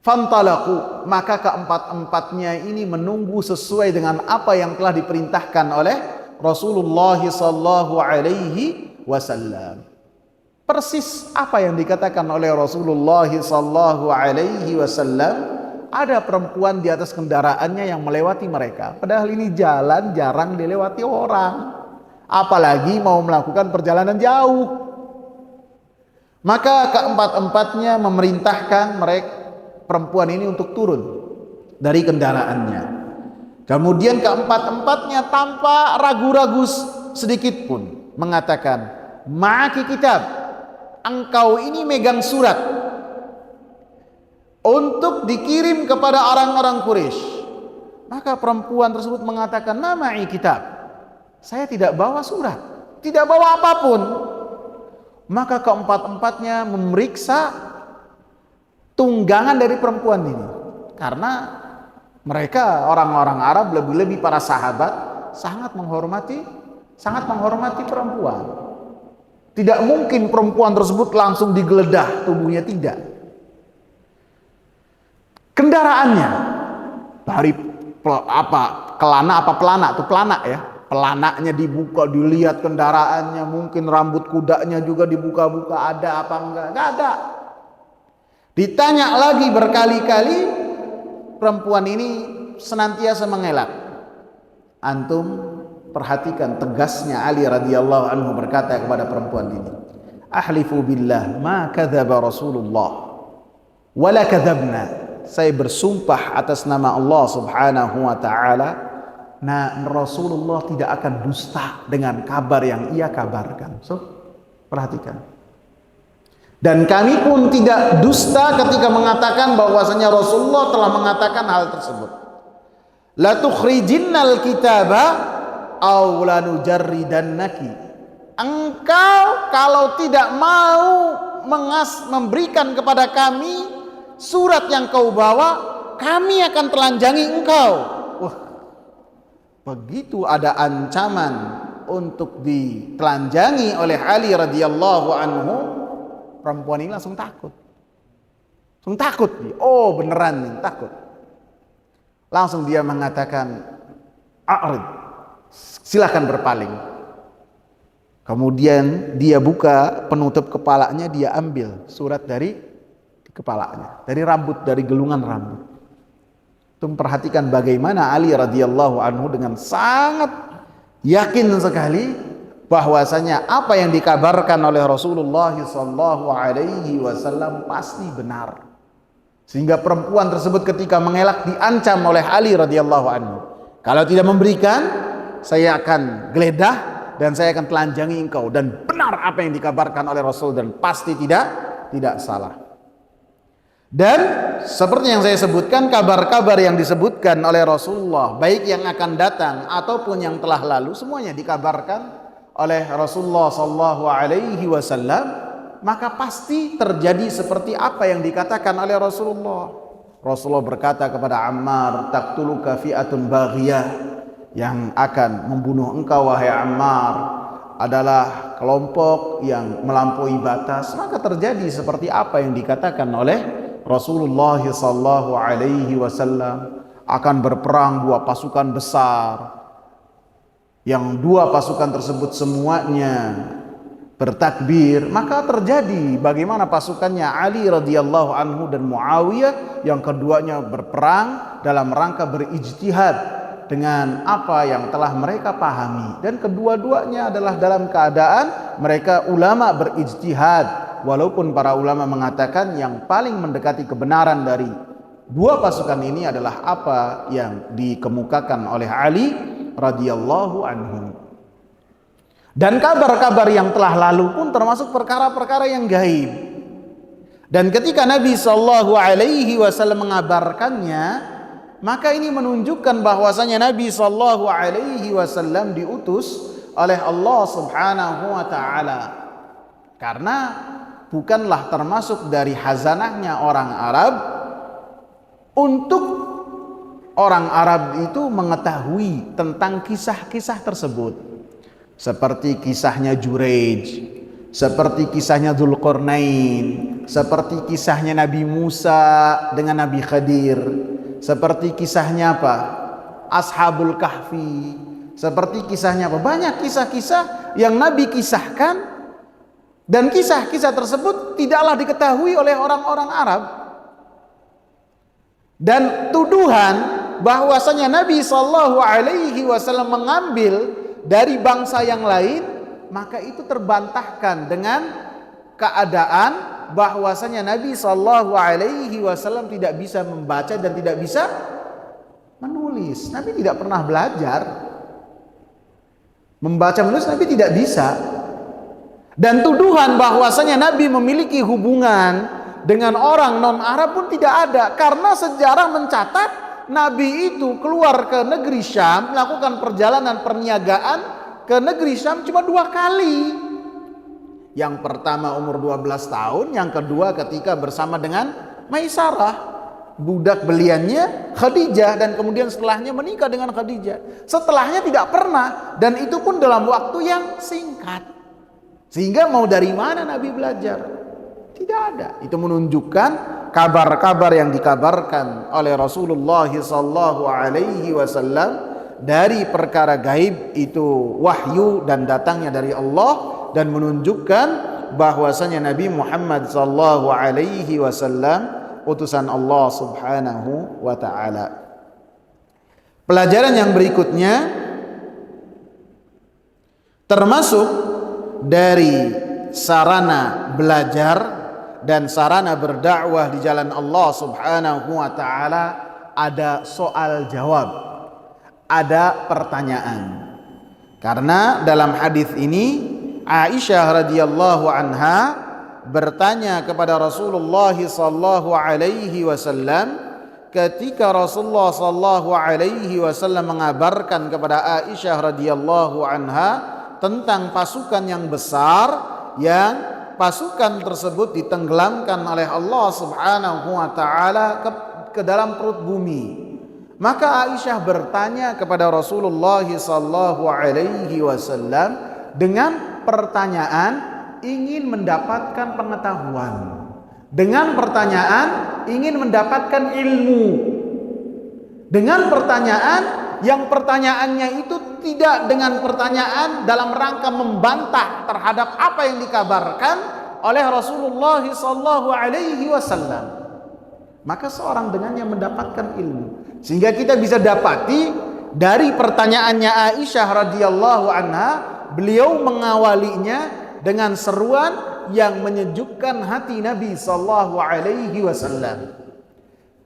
Fantalaku, maka keempat-empatnya ini menunggu sesuai dengan apa yang telah diperintahkan oleh Rasulullah sallallahu alaihi wasallam. Persis apa yang dikatakan oleh Rasulullah sallallahu alaihi wasallam. Ada perempuan di atas kendaraannya yang melewati mereka, padahal ini jalan jarang dilewati orang, apalagi mau melakukan perjalanan jauh. Maka keempat-empatnya memerintahkan mereka, perempuan ini, untuk turun dari kendaraannya. Kemudian keempat-empatnya tanpa ragu-ragu sedikit pun mengatakan, "Ma'aki kitab, engkau ini megang surat untuk dikirim kepada orang-orang Quraisy." Maka perempuan tersebut mengatakan, "Nama'i kitab, saya tidak bawa surat, tidak bawa apapun." Maka keempat-empatnya memeriksa tunggangan dari perempuan ini, karena mereka orang-orang Arab, lebih-lebih para sahabat, sangat menghormati perempuan. Tidak mungkin perempuan tersebut langsung digeledah tubuhnya, tidak. Kendaraannya dari pelana ya, pelananya dibuka, dilihat kendaraannya, mungkin rambut kudanya juga dibuka-buka, ada apa enggak ada. Ditanya lagi berkali-kali, perempuan ini senantiasa mengelak. Antum perhatikan tegasnya Ali radhiyallahu anhu berkata kepada perempuan ini, ahlifu billah ma kadzaba Rasulullah wala kadzabna. Saya bersumpah atas nama Allah Subhanahu wa taala, nah Rasulullah tidak akan dusta dengan kabar yang ia kabarkan. So, perhatikan. Dan kami pun tidak dusta ketika mengatakan bahwasanya Rasulullah telah mengatakan hal tersebut. La tukhrijinnal kitaba aw lanujarridannaki. Engkau kalau tidak mau memberikan kepada kami surat yang kau bawa, kami akan telanjangi engkau. Wah, begitu ada ancaman untuk ditelanjangi oleh Ali radhiyallahu anhu, perempuan ini langsung takut. Langsung takut. Oh, beneran nih, takut. Langsung dia mengatakan, "A'rid." Silahkan berpaling. Kemudian dia buka penutup kepalanya, dia ambil surat dari kepalanya, dari rambut, dari gelungan rambut. Itu memperhatikan bagaimana Ali radhiyallahu anhu dengan sangat yakin sekali bahwasanya apa yang dikabarkan oleh Rasulullah sallallahu alaihi wasallam pasti benar. Sehingga perempuan tersebut ketika mengelak diancam oleh Ali radhiyallahu anhu. Kalau tidak memberikan, saya akan geledah dan saya akan telanjangi engkau, dan benar apa yang dikabarkan oleh Rasul dan pasti tidak salah. Dan seperti yang saya sebutkan, kabar-kabar yang disebutkan oleh Rasulullah, baik yang akan datang ataupun yang telah lalu, semuanya dikabarkan oleh Rasulullah sallallahu alaihi wasallam, maka pasti terjadi seperti apa yang dikatakan oleh Rasulullah. Rasulullah berkata kepada Ammar, "Taqtuluka fi'atun baghiyah." Yang akan membunuh engkau wahai Ammar adalah kelompok yang melampaui batas. Maka terjadi seperti apa yang dikatakan oleh Rasulullah sallallahu alaihi wasallam, akan berperang dua pasukan besar, yang dua pasukan tersebut semuanya bertakbir. Maka terjadi bagaimana pasukannya Ali radhiyallahu anhu dan Muawiyah, yang keduanya berperang dalam rangka berijtihad dengan apa yang telah mereka pahami, dan kedua-duanya adalah dalam keadaan mereka ulama berijtihad. Walaupun para ulama mengatakan yang paling mendekati kebenaran dari dua pasukan ini adalah apa yang dikemukakan oleh Ali radhiyallahu anhu. Dan kabar-kabar yang telah lalu pun termasuk perkara-perkara yang gaib. Dan ketika Nabi sallallahu alaihi wasallam mengabarkannya, maka ini menunjukkan bahwasanya Nabi sallallahu alaihi wasallam diutus oleh Allah Subhanahu wa taala. Karena bukanlah termasuk dari hazanahnya orang Arab untuk orang Arab itu mengetahui tentang kisah-kisah tersebut. Seperti kisahnya Juraij, seperti kisahnya Dzulqarnain, seperti kisahnya Nabi Musa dengan Nabi Khadir, seperti kisahnya apa? Ashabul Kahfi, seperti kisahnya apa? Banyak kisah-kisah yang Nabi kisahkan, dan kisah-kisah tersebut tidaklah diketahui oleh orang-orang Arab. Dan tuduhan bahwasanya Nabi sallallahu alaihi wasallam mengambil dari bangsa yang lain, maka itu terbantahkan dengan keadaan bahwasanya Nabi sallallahu alaihi wasallam tidak bisa membaca dan tidak bisa menulis. Nabi tidak pernah belajar membaca menulis, Nabi tidak bisa. Dan tuduhan bahwasanya Nabi memiliki hubungan dengan orang non Arab pun tidak ada, karena sejarah mencatat Nabi itu keluar ke negeri Syam, melakukan perjalanan perniagaan ke negeri Syam cuma 2 kali. Yang pertama umur 12 tahun, yang kedua ketika bersama dengan Maisarah, budak beliannya Khadijah, dan kemudian setelahnya menikah dengan Khadijah. Setelahnya tidak pernah, dan itu pun dalam waktu yang singkat. Sehingga mau dari mana Nabi belajar? Tidak ada. Itu menunjukkan kabar-kabar yang dikabarkan oleh Rasulullah sallallahu alaihi wasallam dari perkara gaib itu wahyu dan datangnya dari Allah, dan menunjukkan bahwasanya Nabi Muhammad sallallahu alaihi wasallam utusan Allah Subhanahu wa taala. Pelajaran yang berikutnya termasuk dari sarana belajar dan sarana berdakwah di jalan Allah Subhanahu wa taala ada soal jawab, ada pertanyaan. Karena dalam hadis ini Aisyah radhiyallahu anha bertanya kepada Rasulullah sallallahu alaihi wasallam ketika Rasulullah sallallahu alaihi wasallam mengabarkan kepada Aisyah radhiyallahu anha tentang pasukan yang besar yang pasukan tersebut ditenggelamkan oleh Allah Subhanahu wa taala ke dalam perut bumi. Maka Aisyah bertanya kepada Rasulullah sallallahu alaihi wasallam dengan pertanyaan ingin mendapatkan pengetahuan, dengan pertanyaan ingin mendapatkan ilmu, dengan pertanyaan yang pertanyaannya itu tidak dengan pertanyaan dalam rangka membantah terhadap apa yang dikabarkan oleh Rasulullah sallallahu alaihi wasallam. Maka seorang dengannya mendapatkan ilmu, sehingga kita bisa dapati dari pertanyaannya Aisyah radhiyallahu anha, beliau mengawalinya dengan seruan yang menyejukkan hati Nabi sallallahu alaihi wasallam,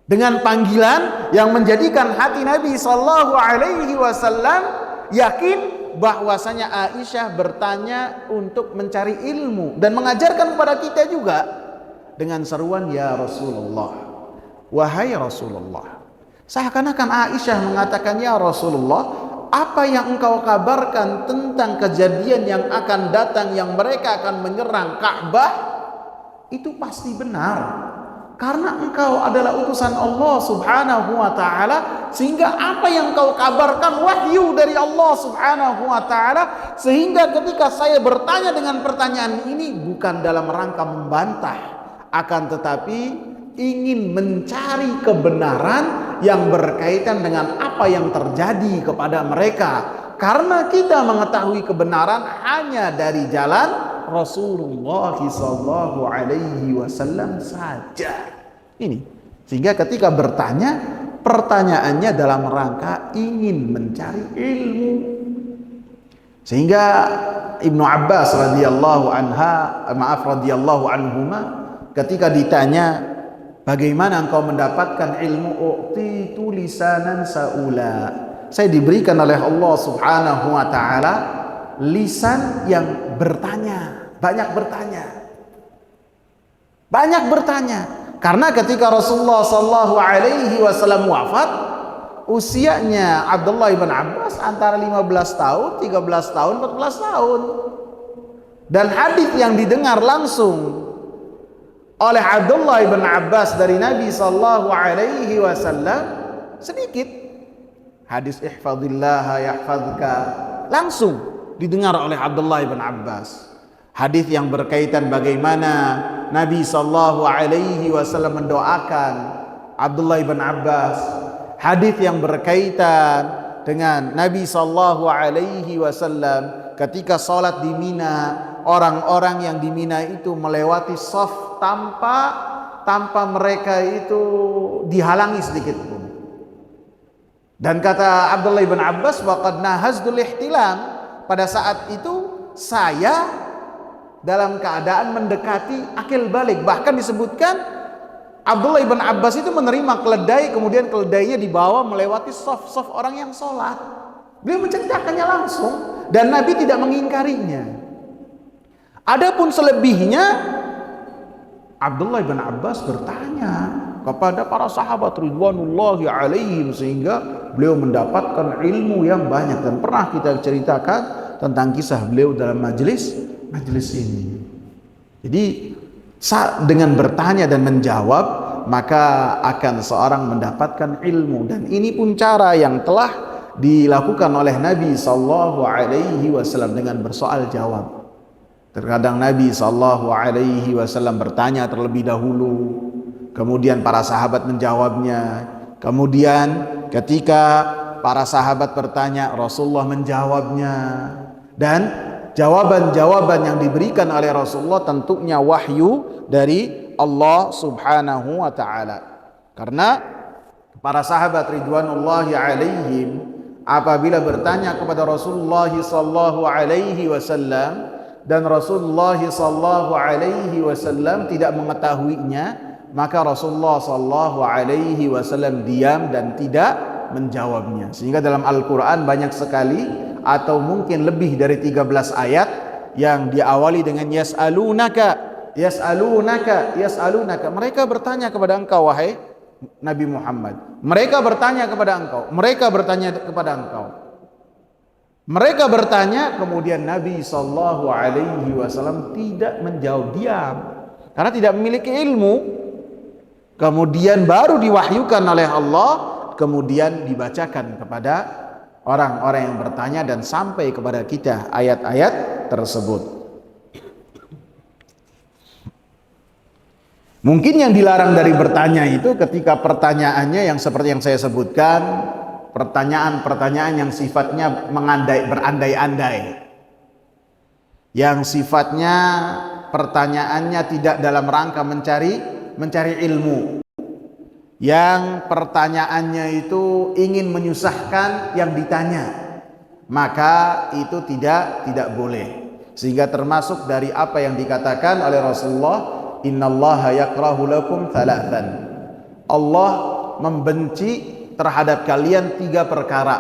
dengan panggilan yang menjadikan hati Nabi sallallahu alaihi wasallam yakin bahwasanya Aisyah bertanya untuk mencari ilmu dan mengajarkan kepada kita juga dengan seruan ya Rasulullah, wahai Rasulullah. Seakan-akan Aisyah mengatakan, ya Rasulullah, apa yang engkau kabarkan tentang kejadian yang akan datang yang mereka akan menyerang Ka'bah itu pasti benar, karena engkau adalah utusan Allah Subhanahu wa taala, sehingga apa yang engkau kabarkan wahyu dari Allah Subhanahu wa taala, sehingga ketika saya bertanya dengan pertanyaan ini bukan dalam rangka membantah, akan tetapi ingin mencari kebenaran yang berkaitan dengan apa yang terjadi kepada mereka, karena kita mengetahui kebenaran hanya dari jalan Rasulullah sallallahu alaihi wasallam saja. Ini sehingga ketika bertanya, pertanyaannya dalam rangka ingin mencari ilmu. Sehingga Ibnu Abbas radhiyallahu anhuma ketika ditanya, bagaimana engkau mendapatkan ilmu? U'titu lisanan sa'ula. Saya diberikan oleh Allah Subhanahu wa taala lisan yang bertanya, banyak bertanya. Banyak bertanya. Karena ketika Rasulullah sallallahu alaihi wasallam wafat, usianya Abdullah ibn Abbas antara 15 tahun, 13 tahun, 14 tahun. Dan hadis yang didengar langsung oleh Abdullah ibn Abbas dari Nabi sallallahu alaihi wasallam sedikit. Hadis ihfadillah yahfadka langsung didengar oleh Abdullah ibn Abbas. Hadis yang berkaitan bagaimana Nabi sallallahu alaihi wasallam mendoakan Abdullah ibn Abbas. Hadis yang berkaitan dengan Nabi sallallahu alaihi wasallam ketika salat di Mina, orang-orang yang di Mina itu melewati shaf tanpa mereka itu dihalangi sedikit pun. Dan kata Abdullah ibn Abbas, waqad nahazdul ihtilam, pada saat itu saya dalam keadaan mendekati akil balik. Bahkan disebutkan Abdullah ibn Abbas itu menerima keledai, kemudian keledainya dibawa melewati shaf orang yang sholat. Beliau menceritakannya langsung dan Nabi tidak mengingkarinya. Adapun selebihnya, Abdullah bin Abbas bertanya kepada para sahabat ridwanullahi alaihim, sehingga beliau mendapatkan ilmu yang banyak. Dan pernah kita ceritakan tentang kisah beliau dalam majelis ini. Jadi dengan bertanya dan menjawab, maka akan seorang mendapatkan ilmu. Dan ini pun cara yang telah dilakukan oleh Nabi sallallahu alaihi wasallam dengan bersoal jawab. Terkadang Nabi sallallahu alaihi wasallam bertanya terlebih dahulu, kemudian para sahabat menjawabnya. Kemudian ketika para sahabat bertanya, Rasulullah menjawabnya. Dan jawaban-jawaban yang diberikan oleh Rasulullah tentunya wahyu dari Allah Subhanahu wa taala. Karena para sahabat ridwanullahi alaihim apabila bertanya kepada Rasulullah sallallahu alaihi wasallam dan Rasulullah sallallahu alaihi wasallam tidak mengetahuinya, maka Rasulullah sallallahu alaihi wasallam diam dan tidak menjawabnya. Sehingga dalam Al-Qur'an banyak sekali atau mungkin lebih dari 13 ayat yang diawali dengan yas'alunaka, yas'alunaka, yas'alunaka. Mereka bertanya kepada engkau wahai Nabi Muhammad. Mereka bertanya kepada engkau. Mereka bertanya kepada engkau. Mereka bertanya, kemudian Nabi sallallahu alaihi wasallam tidak menjawab, diam, karena tidak memiliki ilmu. Kemudian baru diwahyukan oleh Allah, kemudian dibacakan kepada orang-orang yang bertanya dan sampai kepada kita ayat-ayat tersebut. Mungkin yang dilarang dari bertanya itu ketika pertanyaannya yang seperti yang saya sebutkan, pertanyaan-pertanyaan yang sifatnya berandai-andai, yang sifatnya pertanyaannya tidak dalam rangka mencari ilmu, yang pertanyaannya itu ingin menyusahkan yang ditanya, maka itu tidak boleh. Sehingga termasuk dari apa yang dikatakan oleh Rasulullah, innallaha yakrahu lakum thalathan, Allah membenci terhadap kalian 3 perkara.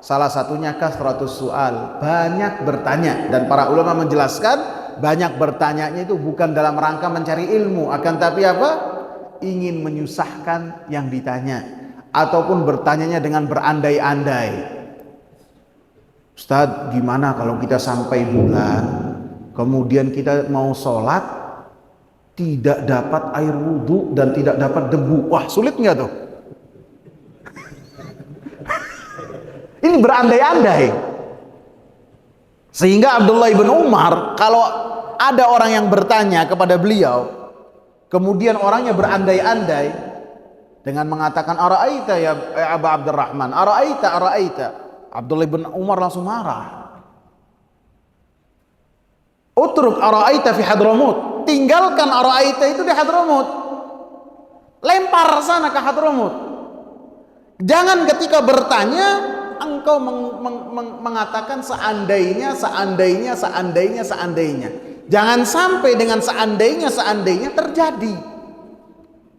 Salah satunya kasratus su'al, banyak bertanya. Dan para ulama menjelaskan, banyak bertanyanya itu bukan dalam rangka mencari ilmu, akan tapi apa? Ingin menyusahkan yang ditanya, ataupun bertanyanya dengan berandai-andai. Ustadz, gimana kalau kita sampai bulan, kemudian kita mau sholat, tidak dapat air wudhu dan tidak dapat debu? Wah, sulit nggak tuh? Ini berandai-andai. Sehingga Abdullah ibn Umar, kalau ada orang yang bertanya kepada beliau, kemudian orangnya berandai-andai dengan mengatakan ara'aita ya Aba Abdurrahman, ara'aita, Abdullah ibn Umar langsung marah. Utruk ara'aita fi Hadramut, tinggalkan ara'aita itu di Hadramut, lempar sana ke Hadramut. Jangan ketika bertanya engkau mengatakan seandainya. Jangan sampai dengan seandainya terjadi.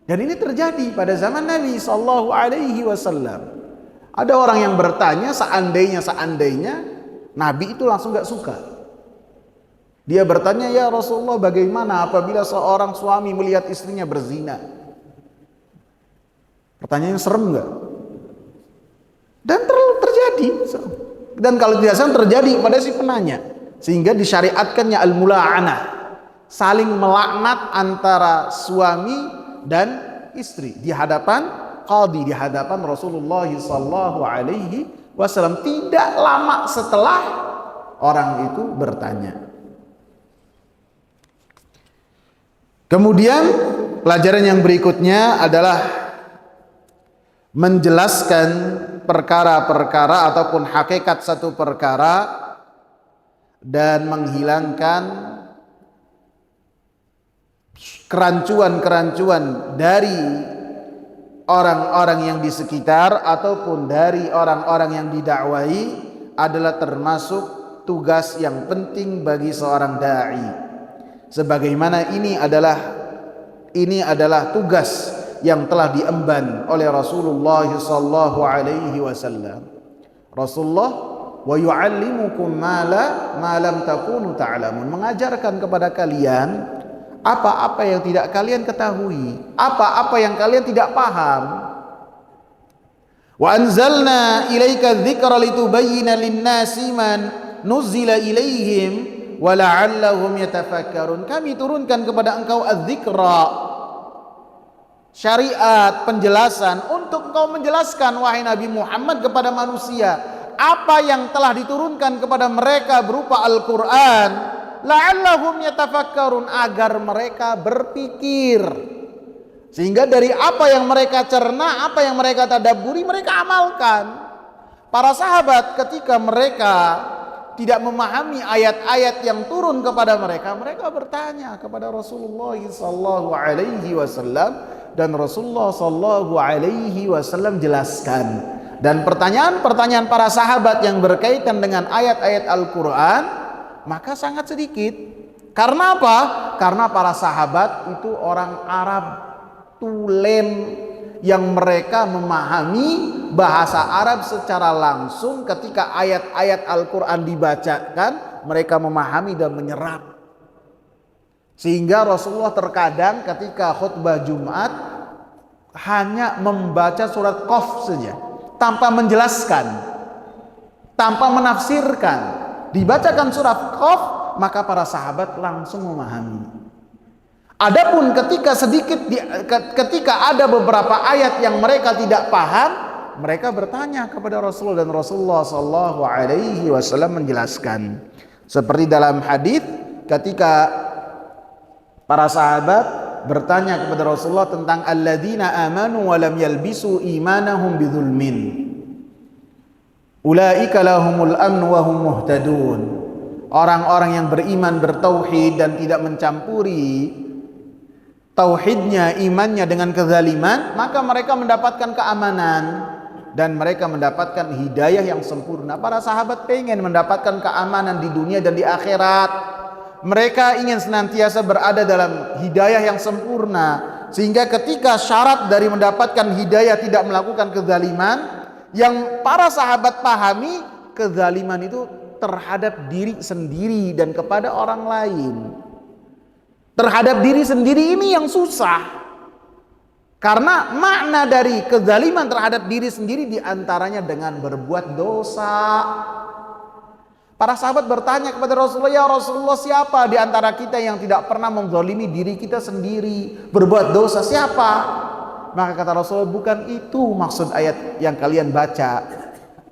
Dan ini terjadi pada zaman Nabi sallallahu alaihi wasallam. Ada orang yang bertanya seandainya, Nabi itu langsung gak suka. Dia bertanya, ya Rasulullah, bagaimana apabila seorang suami melihat istrinya berzina? Pertanyaannya serem gak? Dan terjadi. Dan kalau tidak salah terjadi pada si penanya, sehingga disyariatkannya al-mula'anah, saling melaknat antara suami dan istri di hadapan qadhi, di hadapan Rasulullah sallallahu alaihi wasallam, tidak lama setelah orang itu bertanya. Kemudian pelajaran yang berikutnya adalah menjelaskan perkara-perkara ataupun hakikat satu perkara dan menghilangkan kerancuan-kerancuan dari orang-orang yang di sekitar ataupun dari orang-orang yang didakwai adalah termasuk tugas yang penting bagi seorang dai. Sebagaimana ini adalah tugas yang telah diemban oleh Rasulullah sallallahu alaihi wasallam. Rasulullah wa yu'allimukum ma lam takunu ta'lamun, mengajarkan kepada kalian apa-apa yang tidak kalian ketahui, apa-apa yang kalian tidak paham. Wa anzalna ilaika dzikra litubayyana lin-nasi man nuzila ilaihim wa la'allahum yatafakkarun. Kami turunkan kepada engkau adz-dzikra, syariat, penjelasan, untuk engkau menjelaskan wahai Nabi Muhammad kepada manusia apa yang telah diturunkan kepada mereka berupa Al-Quran, la'allahum yatafakkarun, agar mereka berpikir, sehingga dari apa yang mereka cerna, apa yang mereka tadabburi, mereka amalkan. Para sahabat ketika mereka tidak memahami ayat-ayat yang turun kepada mereka, mereka bertanya kepada Rasulullah sallallahu alaihi wasallam, dan Rasulullah sallallahu alaihi wasallam jelaskan. Dan pertanyaan-pertanyaan para sahabat yang berkaitan dengan ayat-ayat Al-Quran maka sangat sedikit. Karena apa? Karena para sahabat itu orang Arab tulen yang mereka memahami bahasa Arab secara langsung. Ketika ayat-ayat Al-Quran dibacakan, mereka memahami dan menyerap. Sehingga Rasulullah terkadang ketika khutbah Jumat hanya membaca surat Qaf saja, tanpa menjelaskan, tanpa menafsirkan. Dibacakan surat Qaf, maka para sahabat langsung memahami. Adapun ketika ada beberapa ayat yang mereka tidak paham, mereka bertanya kepada Rasulullah, dan Rasulullah Shallallahu Alaihi Wasallam menjelaskan. Seperti dalam hadis ketika para sahabat bertanya kepada Rasulullah tentang alladzina amanu wa lam yalbisu imanahum bidzulmin, ulaika lahumul amn wa hum muhtadun. Orang-orang yang beriman, bertauhid dan tidak mencampuri tauhidnya, imannya dengan kezaliman, maka mereka mendapatkan keamanan dan mereka mendapatkan hidayah yang sempurna. Para sahabat pengen mendapatkan keamanan di dunia dan di akhirat. Mereka ingin senantiasa berada dalam hidayah yang sempurna, sehingga ketika syarat dari mendapatkan hidayah tidak melakukan kezaliman, yang para sahabat pahami, kezaliman itu terhadap diri sendiri dan kepada orang lain. Terhadap diri sendiri ini yang susah, karena makna dari kezaliman terhadap diri sendiri diantaranya dengan berbuat dosa. Para sahabat bertanya kepada Rasulullah, ya Rasulullah, siapa di antara kita yang tidak pernah menzalimi diri kita sendiri, berbuat dosa, siapa? Maka kata Rasulullah, bukan itu maksud ayat yang kalian baca.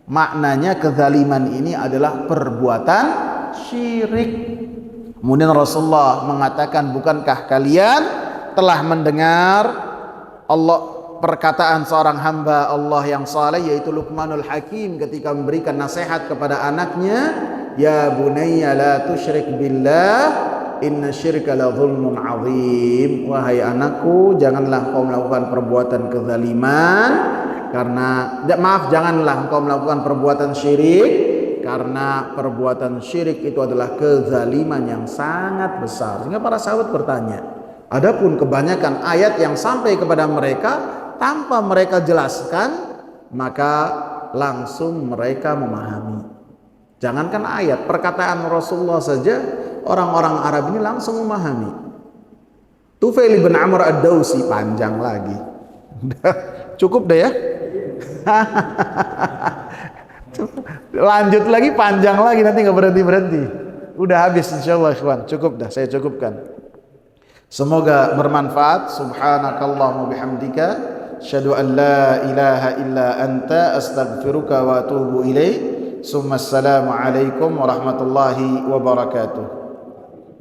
Maknanya kezaliman ini adalah perbuatan syirik. Kemudian Rasulullah mengatakan, bukankah kalian telah mendengar perkataan seorang hamba Allah yang saleh, yaitu Luqmanul Hakim, ketika memberikan nasihat kepada anaknya, ya bunayya la tusyrik billah inna syirka la zulmun azim. Wahai anakku, janganlah kau melakukan perbuatan kezaliman, janganlah engkau melakukan perbuatan syirik, karena perbuatan syirik itu adalah kezaliman yang sangat besar. Sehingga para sahabat bertanya. Adapun kebanyakan ayat yang sampai kepada mereka tanpa mereka jelaskan, maka langsung mereka memahami. Jangankan ayat, perkataan Rasulullah saja orang-orang Arab ini langsung memahami. Tufail bin Amr ad-Dawsi, panjang lagi. Cukup deh ya. Lanjut lagi, panjang lagi, nanti nggak berhenti. Udah habis insyaallah ikhwan. Cukup dah, saya cukupkan. Semoga bermanfaat. Subhanakallahumma bihamdika asyhadu an la ilaha illa anta astaghfiruka wa atubu ilaik. Assalamualaikum warahmatullahi wabarakatuh.